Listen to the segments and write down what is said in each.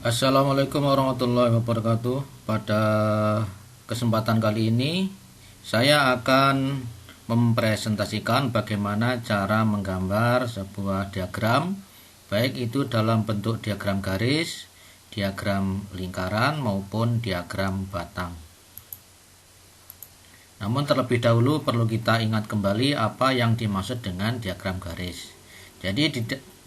Assalamualaikum warahmatullahi wabarakatuh. Pada kesempatan kali ini saya akan mempresentasikan bagaimana cara menggambar sebuah diagram, baik itu dalam bentuk diagram garis, diagram lingkaran maupun diagram batang. Namun terlebih dahulu perlu kita ingat kembali apa yang dimaksud dengan diagram garis. Jadi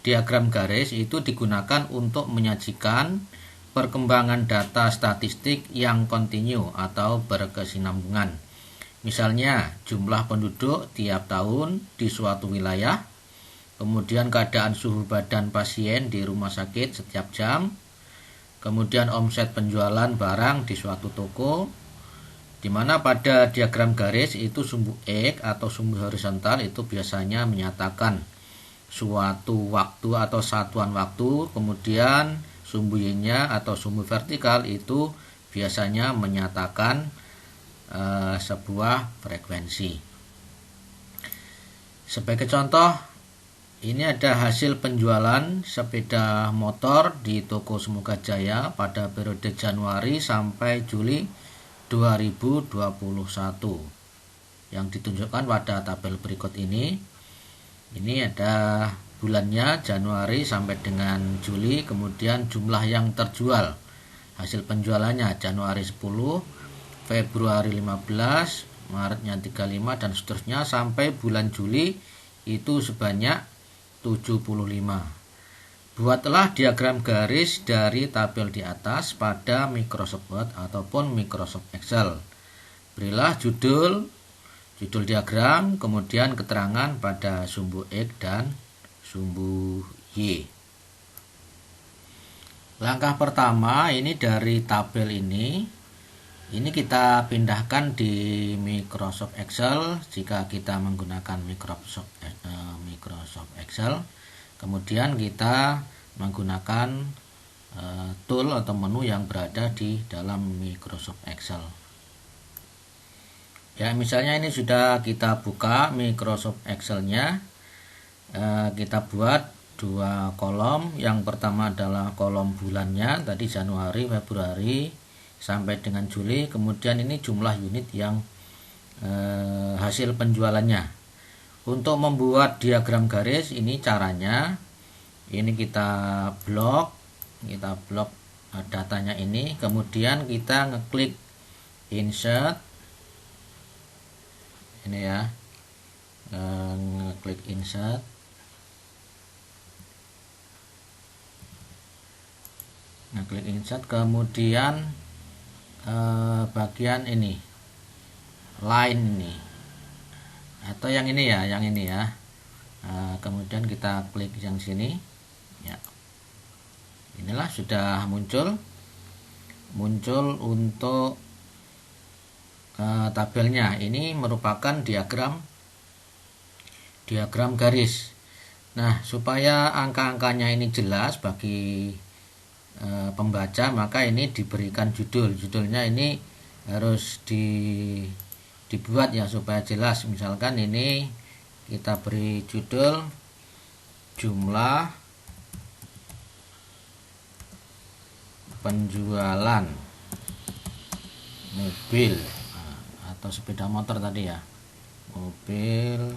diagram garis itu digunakan untuk menyajikan perkembangan data statistik yang kontinu atau berkesinambungan. Misalnya jumlah penduduk tiap tahun di suatu wilayah, kemudian keadaan suhu badan pasien di rumah sakit setiap jam, kemudian omset penjualan barang di suatu toko, di mana pada diagram garis itu sumbu X atau sumbu horizontal itu biasanya menyatakan suatu waktu atau satuan waktu, kemudian sumbu Y-nya atau sumbu vertikal itu biasanya menyatakan sebuah frekuensi. Sebagai contoh, ini ada hasil penjualan sepeda motor di toko Semoga Jaya pada periode Januari sampai Juli 2021 yang ditunjukkan pada tabel berikut ini. Ini ada bulannya Januari sampai dengan Juli, kemudian jumlah yang terjual, hasil penjualannya Januari 10, Februari 15, Maretnya 35 dan seterusnya sampai bulan Juli itu sebanyak 75. Buatlah diagram garis dari tabel di atas pada Microsoft Word ataupun Microsoft Excel. Berilah judul diagram, kemudian keterangan pada sumbu X dan sumbu Y. Langkah pertama ini dari tabel ini kita pindahkan di Microsoft Excel jika kita menggunakan Microsoft Excel. Kemudian kita menggunakan tool atau menu yang berada di dalam Microsoft Excel. Ya, misalnya ini sudah kita buka Microsoft Excel-nya. Kita buat dua kolom. Yang pertama adalah kolom bulannya, tadi Januari, Februari sampai dengan Juli. Kemudian ini jumlah unit yang hasil penjualannya. Untuk membuat diagram garis ini caranya, ini kita blok datanya ini, kemudian kita ngeklik insert. Ini ya, ngeklik insert, kemudian bagian ini line ini atau yang ini ya, kemudian kita klik yang sini ya. Inilah sudah muncul untuk tabelnya. Ini merupakan diagram garis. Nah, supaya angka-angkanya ini jelas bagi pembaca, maka ini diberikan judulnya ini harus dibuat ya supaya jelas. Misalkan ini kita beri judul jumlah penjualan mobil atau sepeda motor tadi ya, mobil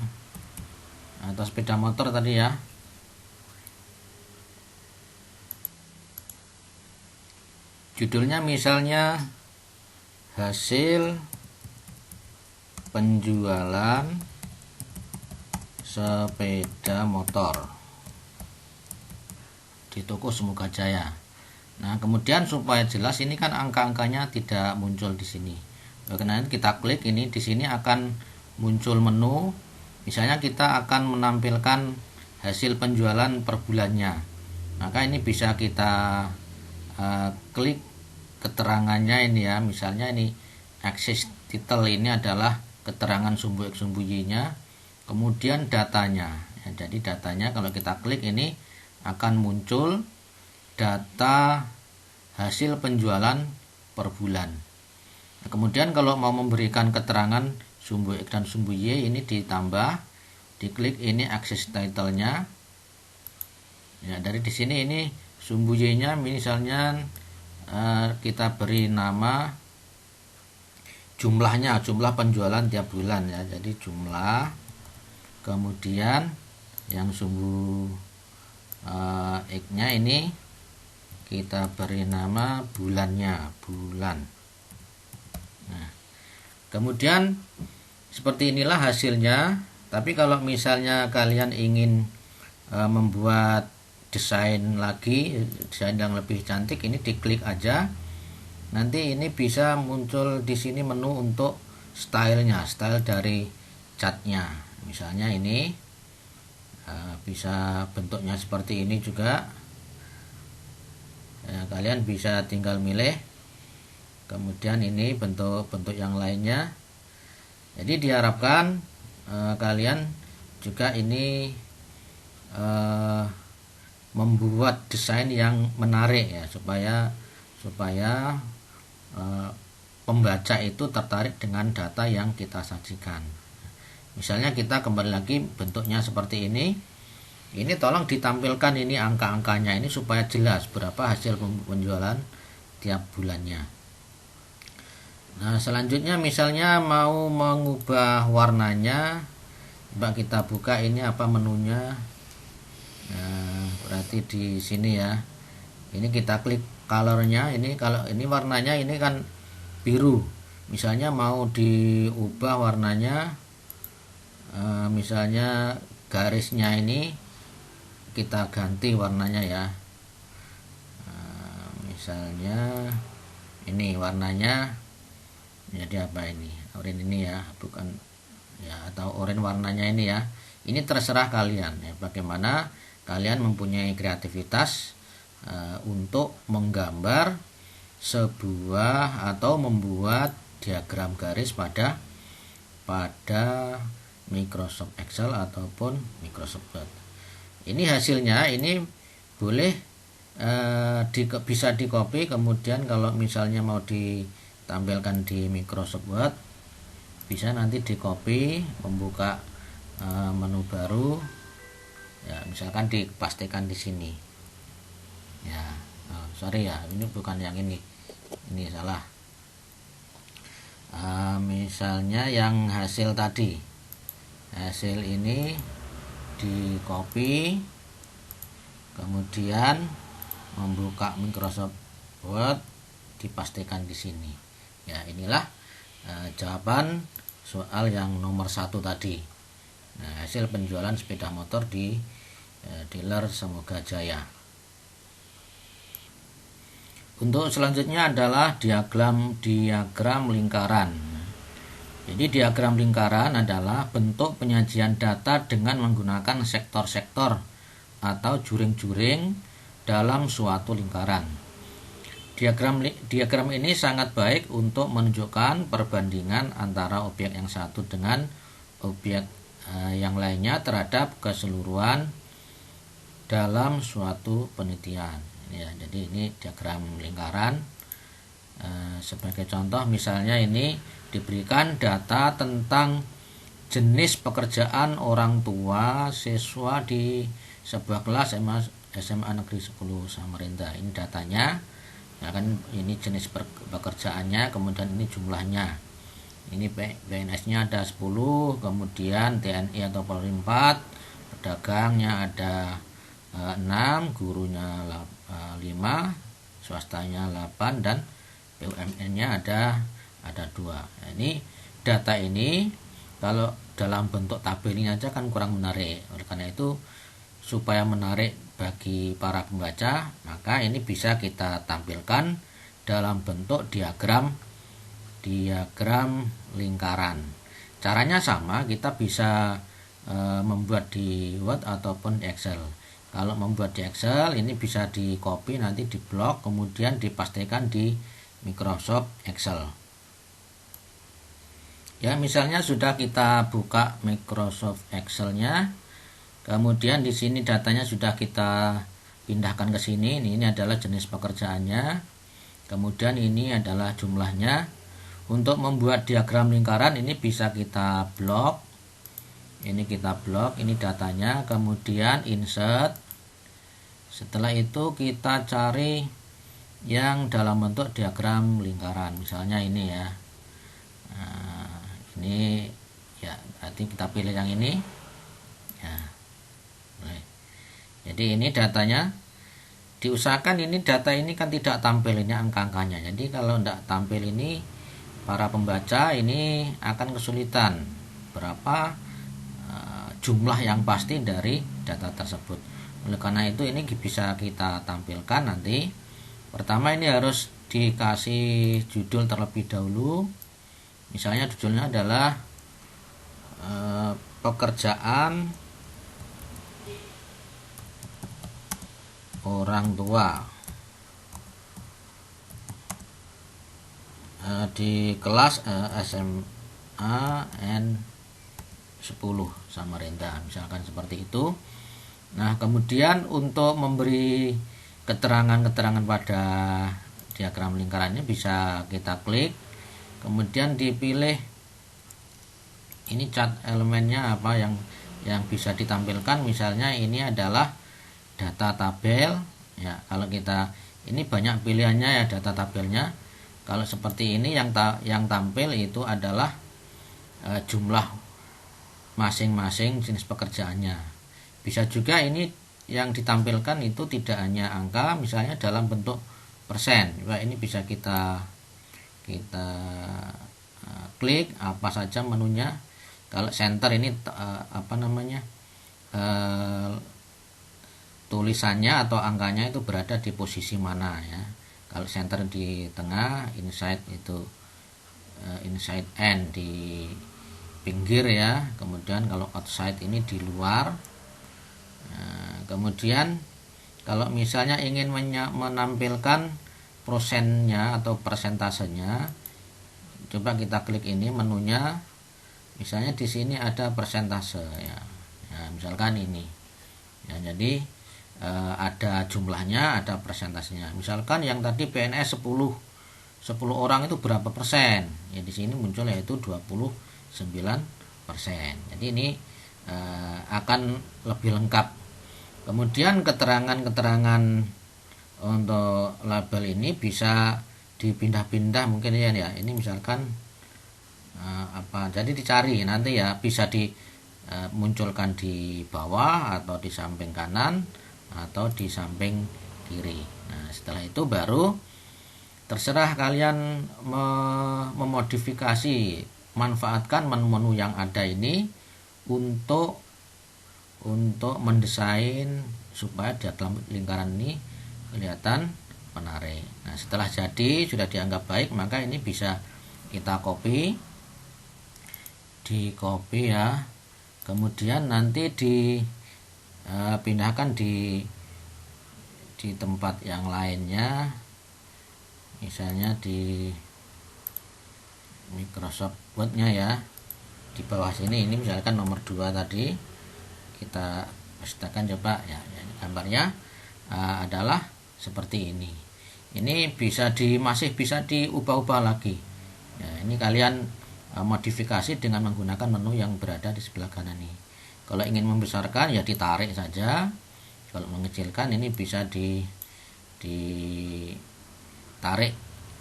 atau sepeda motor tadi ya. Judulnya misalnya hasil penjualan sepeda motor di toko Semoga Jaya. Nah, kemudian supaya jelas ini kan angka-angkanya tidak muncul di sini. Karena kita klik ini, di sini akan muncul menu. Misalnya kita akan menampilkan hasil penjualan per bulannya. Maka ini bisa kita klik keterangannya ini ya. Misalnya ini access title, ini adalah keterangan sumbu X sumbu Y-nya. Kemudian datanya. Ya, jadi datanya kalau kita klik ini akan muncul data hasil penjualan per bulan. Nah, kemudian kalau mau memberikan keterangan sumbu X dan sumbu Y, ini ditambah, diklik ini access title-nya. Ya, dari di sini ini sumbu Y-nya misalnya kita beri nama jumlah penjualan tiap bulan ya. Jadi jumlah, kemudian yang sumbu X-nya ini kita beri nama bulannya, bulan. Nah, kemudian seperti inilah hasilnya. Tapi kalau misalnya kalian ingin membuat desain lagi, desain yang lebih cantik, ini diklik aja. Nanti ini bisa muncul di sini menu untuk stylenya, style dari catnya. Misalnya ini bisa bentuknya seperti ini juga. Ya, kalian bisa tinggal milih. Kemudian ini bentuk-bentuk yang lainnya. Jadi diharapkan kalian juga ini membuat desain yang menarik ya, supaya pembaca itu tertarik dengan data yang kita sajikan. Misalnya kita kembali lagi bentuknya seperti ini. Ini tolong ditampilkan ini angka-angkanya ini supaya jelas berapa hasil penjualan tiap bulannya. Nah, selanjutnya misalnya mau mengubah warnanya, coba kita buka ini apa menunya. Nah, berarti di sini ya. Ini kita klik colornya, ini kalau ini warnanya ini kan biru. Misalnya mau diubah warnanya, misalnya garisnya ini kita ganti warnanya ya. Misalnya ini warnanya jadi apa ini, oranye ini ya, bukan ya, atau oranye warnanya ini ya. Ini terserah kalian ya, bagaimana kalian mempunyai kreativitas untuk menggambar sebuah atau membuat diagram garis pada Microsoft Excel ataupun Microsoft Word. Ini hasilnya, ini boleh bisa di copy, kemudian kalau misalnya mau ditampilkan di Microsoft Word bisa nanti di copy, membuka menu baru ya, misalkan dipastikan di sini ya. Sorry ya, ini bukan yang ini salah. Misalnya yang hasil tadi, hasil ini di copy, kemudian membuka Microsoft Word, dipastikan di sini ya. Inilah jawaban soal yang nomor 1 tadi. Nah, hasil penjualan sepeda motor di dealer Semoga Jaya. Untuk selanjutnya adalah diagram lingkaran. Jadi diagram lingkaran adalah bentuk penyajian data dengan menggunakan sektor-sektor atau juring-juring dalam suatu lingkaran. Diagram ini sangat baik untuk menunjukkan perbandingan antara objek yang satu dengan objek yang lainnya terhadap keseluruhan dalam suatu penelitian. Ya, jadi ini diagram lingkaran. Sebagai contoh misalnya ini diberikan data tentang jenis pekerjaan orang tua siswa di sebuah kelas SMA Negeri 10 Samarinda. Ini datanya ya kan, ini jenis pekerjaannya, kemudian ini jumlahnya. Ini PNS-nya ada 10, kemudian TNI atau Polri 4, pedagangnya ada 6, gurunya 5, swastanya 8, dan BUMN-nya ada 2. Nah, ini data ini kalau dalam bentuk tabel ini aja kan kurang menarik. Oleh karena itu, supaya menarik bagi para pembaca, maka ini bisa kita tampilkan dalam bentuk diagram lingkaran. Caranya sama, kita bisa membuat di Word ataupun di Excel. Kalau membuat di Excel ini bisa di copy, nanti di blok, kemudian dipastikan di Microsoft Excel. Ya, misalnya sudah kita buka Microsoft Excel-nya, kemudian di sini datanya sudah kita pindahkan ke sini. Ini adalah jenis pekerjaannya, kemudian ini adalah jumlahnya. Untuk membuat diagram lingkaran ini bisa kita blok. Ini kita blok, ini datanya, kemudian insert, Setelah itu kita cari yang dalam bentuk diagram lingkaran, misalnya ini ya. Nah, ini ya, berarti kita pilih yang ini ya. Jadi ini datanya, diusahakan ini data ini kan tidak tampil ini angka-angkanya. Jadi kalau tidak tampil ini, para pembaca ini akan kesulitan berapa jumlah yang pasti dari data tersebut. Oleh karena itu ini bisa kita tampilkan nanti. Pertama ini harus dikasih judul terlebih dahulu. Misalnya judulnya adalah pekerjaan orang tua di kelas SMA N10 Samarinda, misalkan seperti itu. Nah, kemudian untuk memberi keterangan-keterangan pada diagram lingkarannya bisa kita klik, kemudian dipilih ini cat elemennya apa yang bisa ditampilkan. Misalnya ini adalah data tabel ya. Kalau kita ini banyak pilihannya ya data tabelnya. Kalau seperti ini yang tampil itu adalah jumlah masing-masing jenis pekerjaannya. Bisa juga ini yang ditampilkan itu tidak hanya angka, misalnya dalam bentuk persen. Nah, ini bisa kita klik apa saja menunya. Kalau center ini tulisannya atau angkanya itu berada di posisi mana ya. Kalau center di tengah, inside itu inside N di pinggir ya. Kemudian kalau outside ini di luar. Nah, kemudian kalau misalnya ingin menampilkan prosennya atau persentasenya, coba kita klik ini menunya. Misalnya di sini ada persentase ya. Ya, misalkan ini. Ya, jadi ada jumlahnya, ada persentasenya. Misalkan yang tadi PNS 10 orang itu berapa persen? Ya di sini muncul yaitu 29%. Jadi ini akan lebih lengkap. Kemudian keterangan-keterangan untuk label ini bisa dipindah-pindah mungkin ya. Ini misalkan jadi dicari nanti ya, bisa dimunculkan di bawah atau di samping kanan atau di samping kiri. Nah, setelah itu baru terserah kalian memodifikasi, manfaatkan menu-menu yang ada ini untuk mendesain supaya diagram lingkaran ini kelihatan menarik. Nah, setelah jadi sudah dianggap baik, maka ini bisa kita copy ya. Kemudian nanti dipindahkan di tempat yang lainnya, misalnya di Microsoft Word-nya ya. Di bawah sini ini misalkan nomor 2 tadi kita pastikan, coba ya, gambarnya adalah seperti ini. Ini masih bisa diubah-ubah lagi ya. Ini kalian modifikasi dengan menggunakan menu yang berada di sebelah kanan ini. Kalau ingin membesarkan ya ditarik saja. Kalau mengecilkan ini bisa ditarik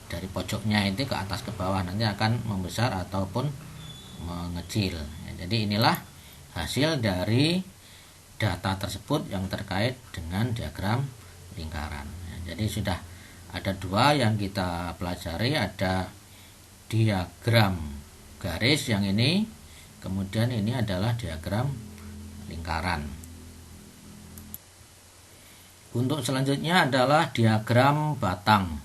dari pojoknya itu ke atas ke bawah, nanti akan membesar ataupun mengecil ya. Jadi inilah hasil dari data tersebut yang terkait dengan diagram lingkaran ya. Jadi sudah ada 2 yang kita pelajari, ada diagram garis yang ini, kemudian ini adalah diagram lingkaran. Untuk selanjutnya adalah diagram batang.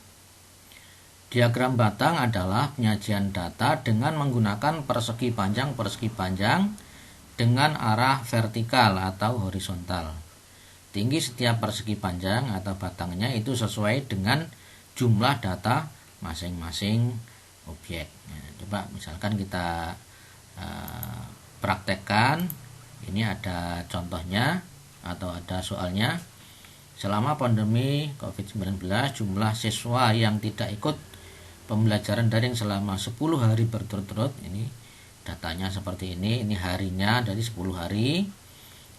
Diagram batang adalah penyajian data dengan menggunakan persegi panjang dengan arah vertikal atau horizontal. Tinggi setiap persegi panjang atau batangnya itu sesuai dengan jumlah data masing-masing objek. Nah, coba misalkan kita praktekkan. Ini ada contohnya atau ada soalnya. Selama pandemi COVID-19, jumlah siswa yang tidak ikut pembelajaran daring selama 10 hari berturut-turut, ini datanya seperti ini harinya dari 10 hari.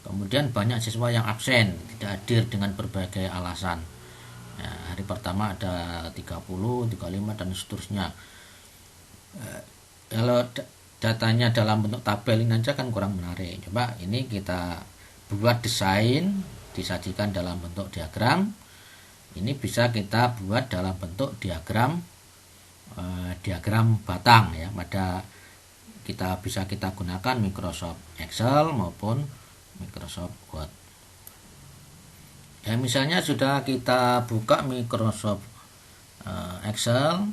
Kemudian banyak siswa yang absen, tidak hadir dengan berbagai alasan. Ya, hari pertama ada 30, 35 dan seterusnya. Kalau datanya dalam bentuk tabel ini aja kan kurang menarik. Coba ini kita buat desain, disajikan dalam bentuk diagram. Ini bisa kita buat dalam bentuk diagram batang ya. Bisa kita gunakan Microsoft Excel maupun Microsoft Word. Ya, misalnya sudah kita buka Microsoft Excel,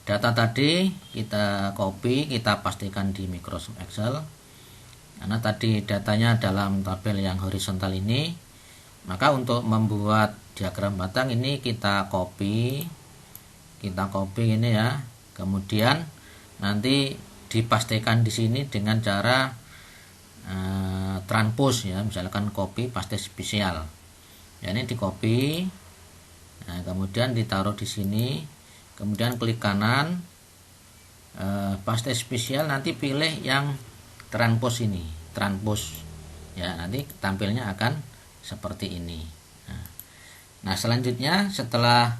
data tadi kita copy, kita pastikan di Microsoft Excel. Karena tadi datanya dalam tabel yang horizontal ini, maka untuk membuat diagram batang ini kita copy ini ya. Kemudian nanti dipastikan di sini dengan cara transpose ya, misalkan copy paste spesial. Ya, ini di copy. Nah, kemudian ditaruh di sini. Kemudian klik kanan, paste spesial, nanti pilih yang transpose ini, transpose. Ya, nanti tampilnya akan seperti ini. Nah, selanjutnya setelah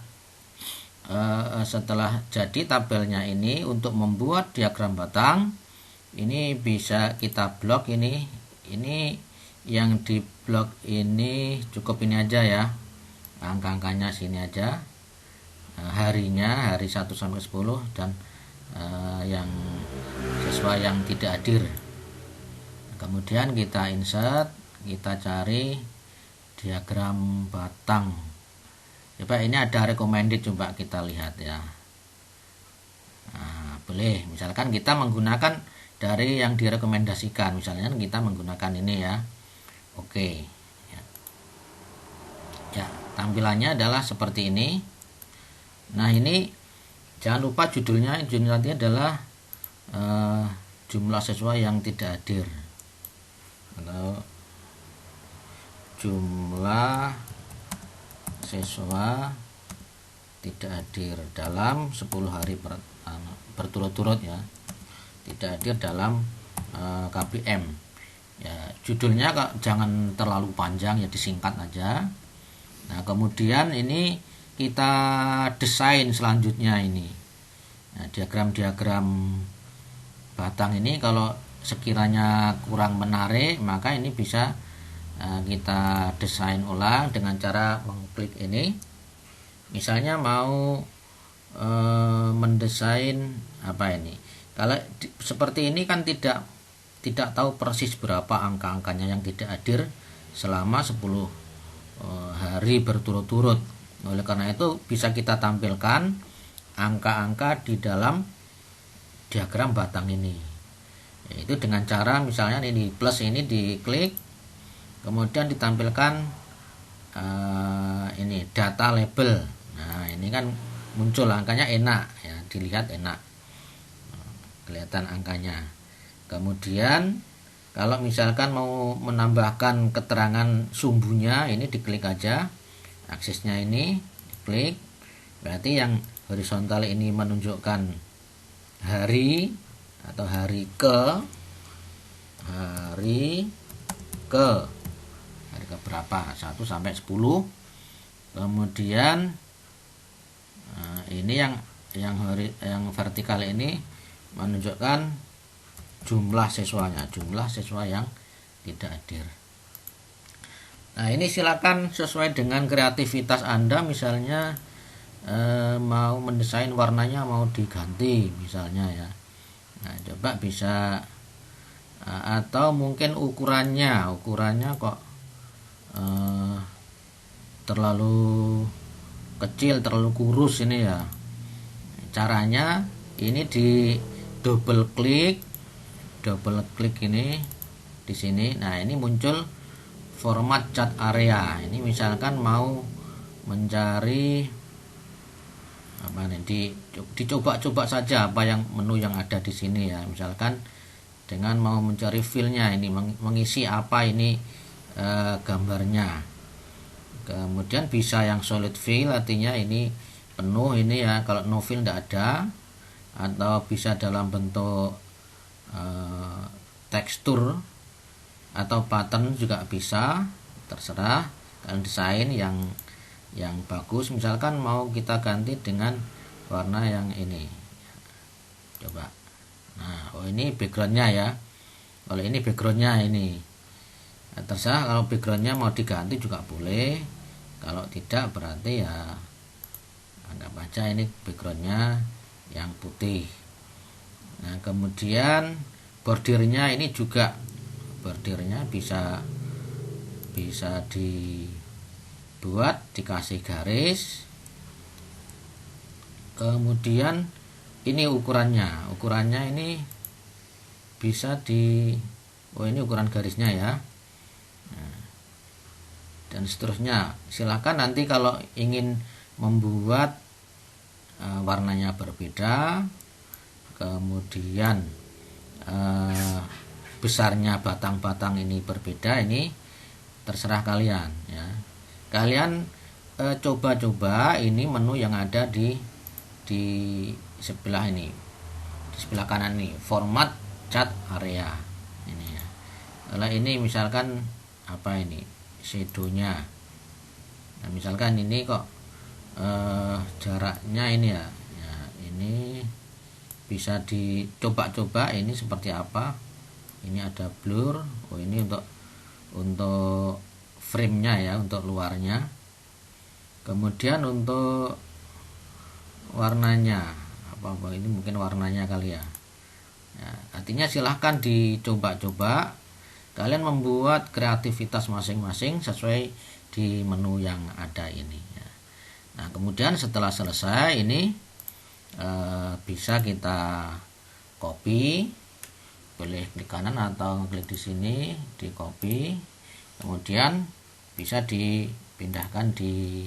jadi tabelnya ini, untuk membuat diagram batang ini bisa kita blok ini yang di blok ini cukup ini aja ya, angka-angkanya sini aja, harinya hari 1 sampai 10 dan yang siswa yang tidak hadir. Kemudian kita insert, kita cari diagram batang. Coba ini ada recommended, coba kita lihat ya. Nah, boleh misalkan kita menggunakan dari yang direkomendasikan, misalnya kita menggunakan ini ya. Oke ya, tampilannya adalah seperti ini. Nah, ini jangan lupa judulnya adalah jumlah siswa yang tidak hadir atau jumlah siswa tidak hadir dalam 10 hari berturut-turut ya, tidak hadir dalam KBM ya. Judulnya jangan terlalu panjang ya, disingkat aja. Nah, kemudian ini kita desain selanjutnya ini. Nah, diagram batang ini kalau sekiranya kurang menarik, maka ini bisa kita desain ulang dengan cara mengklik ini. Misalnya mau mendesain apa ini. Kalau seperti ini kan tidak tahu persis berapa angka-angkanya yang tidak hadir selama 10 hari berturut-turut. Oleh karena itu bisa kita tampilkan angka-angka di dalam diagram batang ini. Yaitu dengan cara misalnya ini plus ini diklik, kemudian ditampilkan ini data label. Nah, ini kan muncul angkanya, enak ya, dilihat enak, kelihatan angkanya. Kemudian kalau misalkan mau menambahkan keterangan sumbunya, ini diklik aja, aksesnya ini diklik, berarti yang horizontal ini menunjukkan hari atau hari ke berapa, 1 sampai 10. Kemudian ini yang vertikal ini menunjukkan jumlah siswanya, jumlah siswa yang tidak hadir. Nah, ini silakan sesuai dengan kreativitas Anda, misalnya mau mendesain warnanya mau diganti misalnya ya. Nah, coba bisa atau mungkin ukurannya kok terlalu kecil, terlalu kurus ini ya. Caranya ini di double klik ini di sini. Nah, ini muncul format chart area. Ini misalkan mau mencari apa nih, dicoba-coba saja apa yang menu yang ada di sini ya. Misalkan dengan mau mencari fillnya, ini mengisi apa ini gambarnya. Kemudian bisa yang solid fill, artinya ini penuh ini ya. Kalau no fill tidak ada, atau bisa dalam bentuk tekstur atau pattern juga bisa, terserah kalian desain yang bagus. Misalkan mau kita ganti dengan warna yang ini, coba. Nah, ini backgroundnya ya. Kalau ini backgroundnya ini, nah, terserah. Kalau backgroundnya mau diganti juga boleh. Kalau tidak berarti ya anggap aja ini backgroundnya yang putih. Nah, kemudian bordirnya ini juga, bordirnya bisa dibuat, dikasih garis. Kemudian ini ukurannya ini bisa ini ukuran garisnya ya. Nah, dan seterusnya. Silakan nanti kalau ingin membuat warnanya berbeda, kemudian besarnya batang-batang ini berbeda, ini terserah kalian ya. Kalian coba-coba ini menu yang ada di sebelah ini, di sebelah kanan ini, format cat area ini ya. Kalau ini misalkan apa ini, shadownya. Nah, misalkan ini kok jaraknya ini ya, ini bisa dicoba-coba ini seperti apa. Ini ada blur. Ini untuk frame-nya ya, untuk luarnya. Kemudian untuk warnanya apa ini, mungkin warnanya kali ya. Artinya silahkan dicoba-coba. Kalian membuat kreativitas masing-masing sesuai di menu yang ada ini ya. Nah, kemudian setelah selesai ini bisa kita copy, boleh klik kanan atau klik di sini, di copy, kemudian bisa dipindahkan di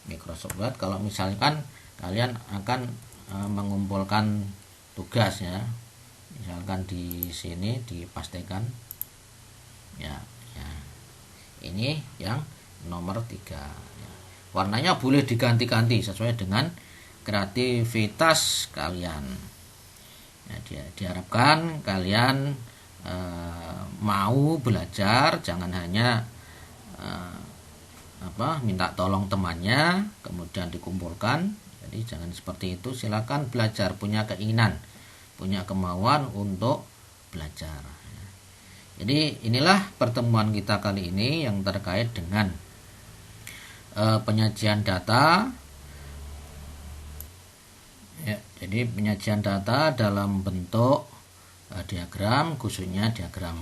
Microsoft Word. Kalau misalkan kalian akan mengumpulkan tugas ya, misalkan di sini dipastikan ya, ini yang nomor 3 ya. Warnanya boleh diganti-ganti sesuai dengan kreativitas kalian ya. Diharapkan kalian mau belajar, jangan hanya minta tolong temannya kemudian dikumpulkan. Jadi jangan seperti itu. Silakan belajar, punya keinginan, punya kemauan untuk belajar. Jadi inilah pertemuan kita kali ini yang terkait dengan penyajian data ya. Jadi penyajian data dalam bentuk diagram, khususnya diagram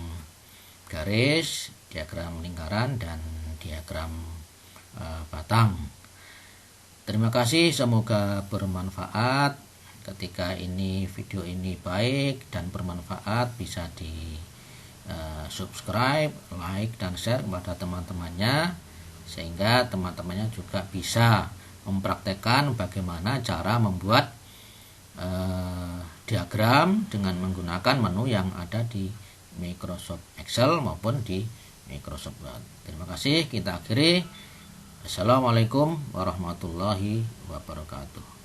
garis, diagram lingkaran, dan diagram batang. Terima kasih, semoga bermanfaat. Ketika ini video ini baik dan bermanfaat, bisa di subscribe, like, dan share kepada teman-temannya, sehingga teman-temannya juga bisa mempraktekkan bagaimana cara membuat diagram dengan menggunakan menu yang ada di Microsoft Excel maupun di Microsoft Word. Terima kasih, kita akhiri. Assalamualaikum warahmatullahi wabarakatuh.